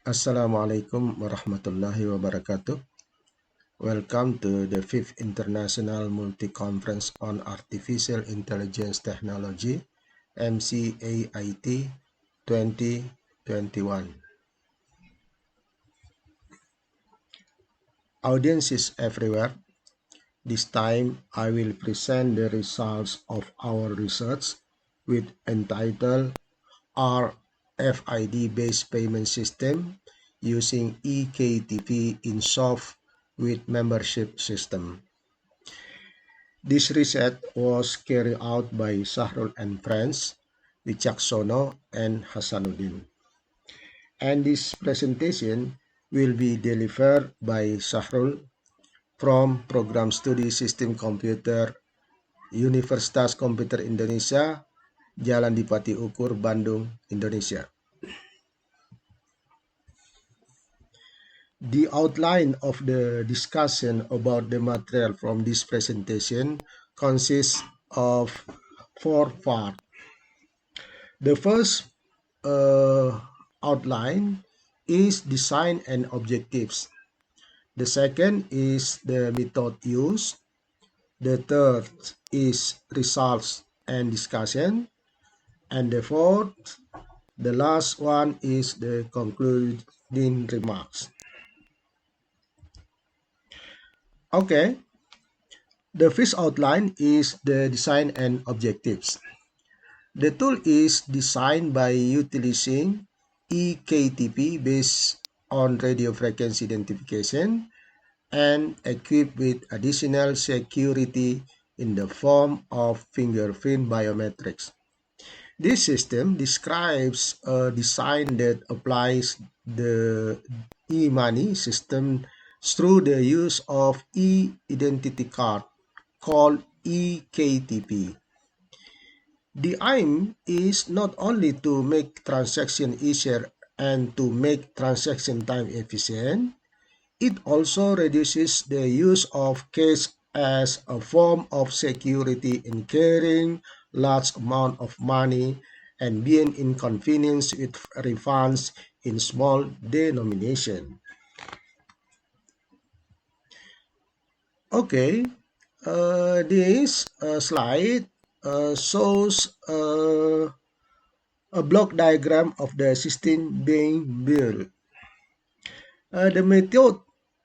Assalamualaikum warahmatullahi wabarakatuh. Welcome to the 5th International Multi-Conference on Artificial Intelligence Technology, MCAIT 2021. Audiences everywhere, this time I will present the results of our research with entitled RFID-based payment system using eKTP in SOF with membership system. This research was carried out by Sahrul and friends, Wicaksono and Hasanuddin. And this presentation will be delivered by Sahrul from Program Studi Sistem Komputer Universitas Komputer Indonesia, Jalan Dipati Ukur, Bandung, Indonesia. The outline of the discussion about the material from this presentation consists of 4 parts. The first outline is design and objectives. The second is the method used. The third is results and discussion. And the fourth, the last one, is the concluding remarks. Okay, the first outline is the design and objectives. The tool is designed by utilizing eKTP based on radio frequency identification and equipped with additional security in the form of fingerprint biometrics. This system describes a design that applies the e-money system through the use of e-identity card called eKTP. The aim is not only to make transaction easier and to make transaction time efficient, it also reduces the use of cash as a form of security in carrying large amount of money and being inconvenienced with refunds in small denomination. Okay, this slide shows a block diagram of the system being built. The method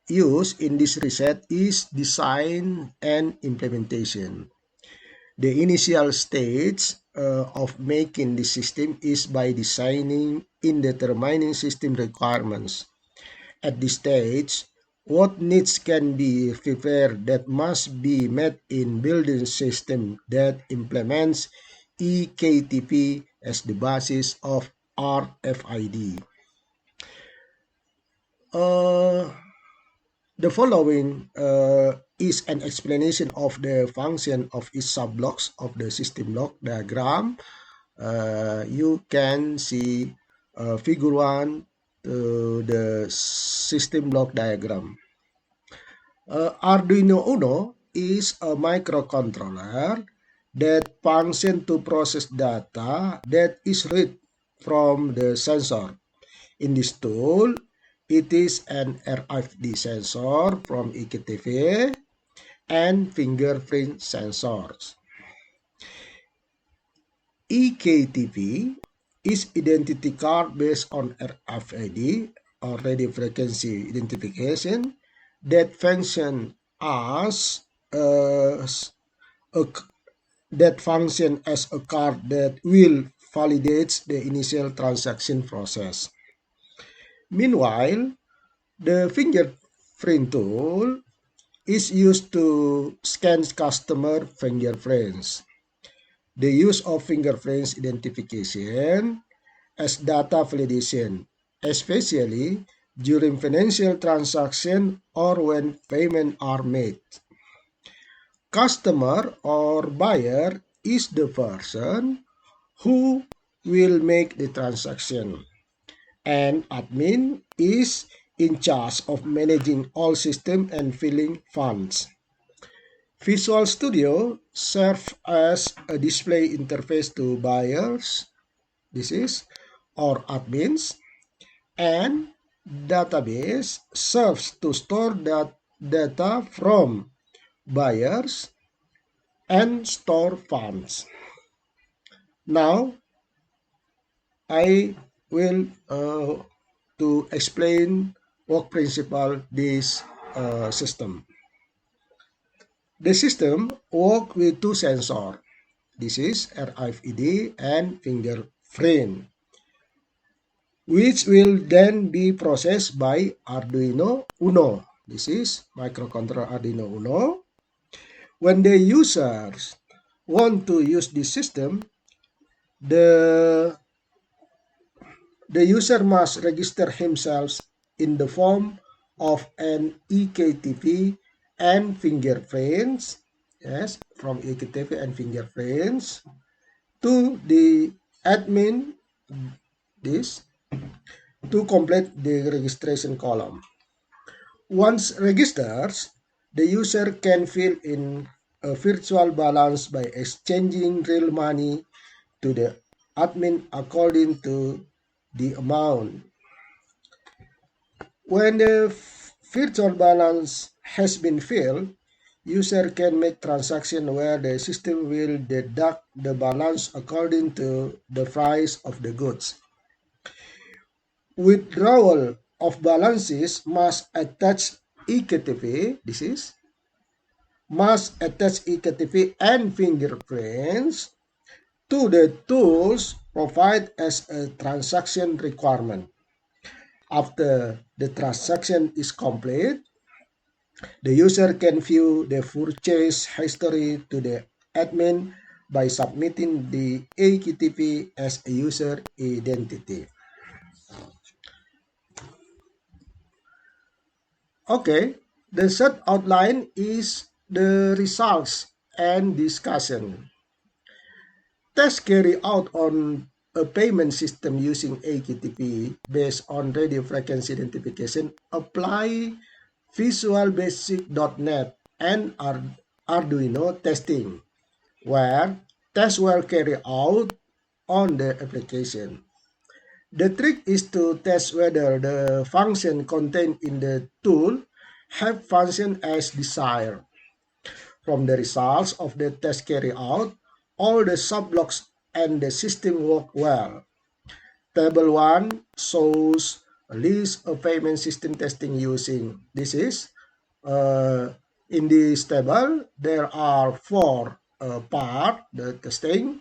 used in this research is design and implementation. The initial stage of making the system is by designing and determining system requirements. At this stage, what needs can be prepared that must be met in building system that implements eKTP as the basis of RFID. The following is an explanation of the function of each subblocks of the system block diagram. You can see figure 1 to the system block diagram. Arduino Uno is a microcontroller that functions to process data that is read from the sensor. In this tool, it is an RFID sensor from eKTP and fingerprint sensors. eKTP is identity card based on RFID or radio frequency identification that function as a card that will validate the initial transaction process. Meanwhile, the fingerprint tool is used to scan customer fingerprints. The use of fingerprints identification as data validation, especially during financial transaction or when payments are made. Customer or buyer is the person who will make the transaction, and admin is in charge of managing all systems and filling funds. Visual Studio serves as a display interface to buyers, or admins, and database serves to store that data from buyers and store funds. Now, I will to explain work principle this system. The system work with two sensors. This is RFID and fingerprint, which will then be processed by Arduino Uno. This is microcontroller Arduino Uno. When the users want to use this system, the user must register himself in the form of an eKTP and fingerprints. Yes, from eKTP and fingerprints to the admin, this, to complete the registration column. Once registered, the user can fill in a virtual balance by exchanging real money to the admin according to the amount. When the virtual balance has been filled, user can make transaction where the system will deduct the balance according to the price of the goods. Withdrawal of balances must attach eKTP, this is, must attach eKTP and fingerprints to the tools provided as a transaction requirement. After the transaction is complete, the user can view the purchase history to the admin by submitting the eKTP as a user identity. Okay, the third outline is the results and discussion. Tests carried out on a payment system using eKTP based on radio frequency identification apply Visual Basic.NET and Arduino testing, where tests were carried out on the application. The trick is to test whether the function contained in the tool have function as desired. From the results of the test carried out, all the subblocks and the system work well. Table 1 shows a list of payment system testing using. This is, in this table, there are 4 parts, the testing,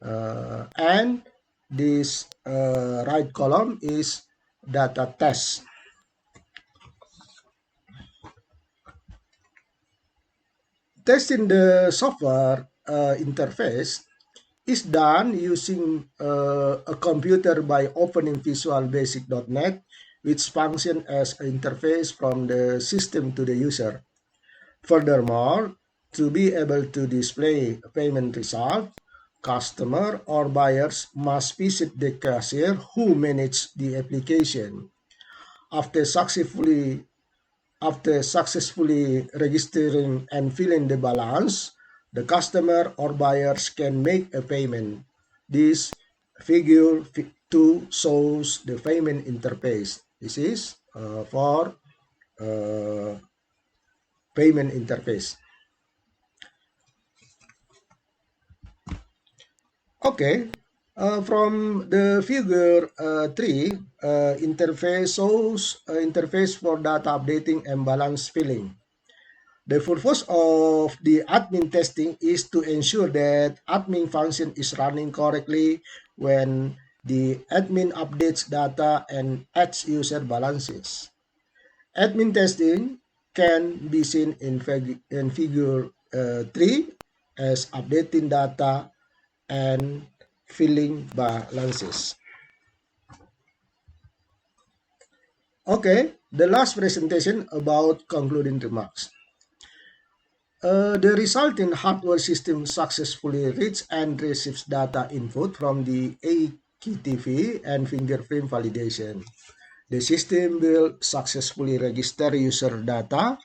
and this right column is data test. Testing the software interface is done using a computer by opening Visual Basic.NET, which function as an interface from the system to the user. Furthermore, to be able to display a payment result, customer or buyers must visit the cashier who manages the application. After successfully registering and filling the balance, the customer or buyers can make a payment. This figure 2 shows the payment interface. This is for payment interface. Okay, from the figure 3, interface shows interface for data updating and balance filling. The purpose of the admin testing is to ensure that admin function is running correctly when the admin updates data and adds user balances. Admin testing can be seen in figure 3 as updating data and filling balances. Okay, the last presentation about concluding remarks. The resulting hardware system successfully reads and receives data input from the eKTP and fingerprint validation. The system will successfully register user data.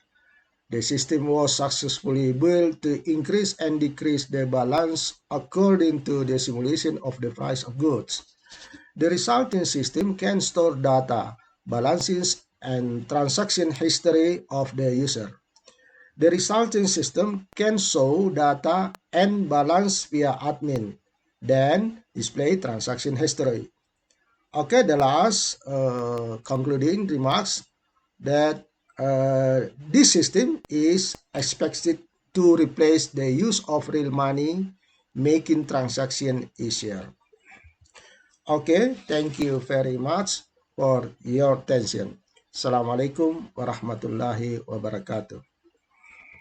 The system was successfully built to increase and decrease the balance according to the simulation of the price of goods. The resulting system can store data balances, and transaction history of the user. The resulting system can show data and balance via admin, then display transaction history. Okay, the last concluding remarks that this system is expected to replace the use of real money, making transaction easier. Okay, thank you very much for your attention. Assalamualaikum warahmatullahi wabarakatuh.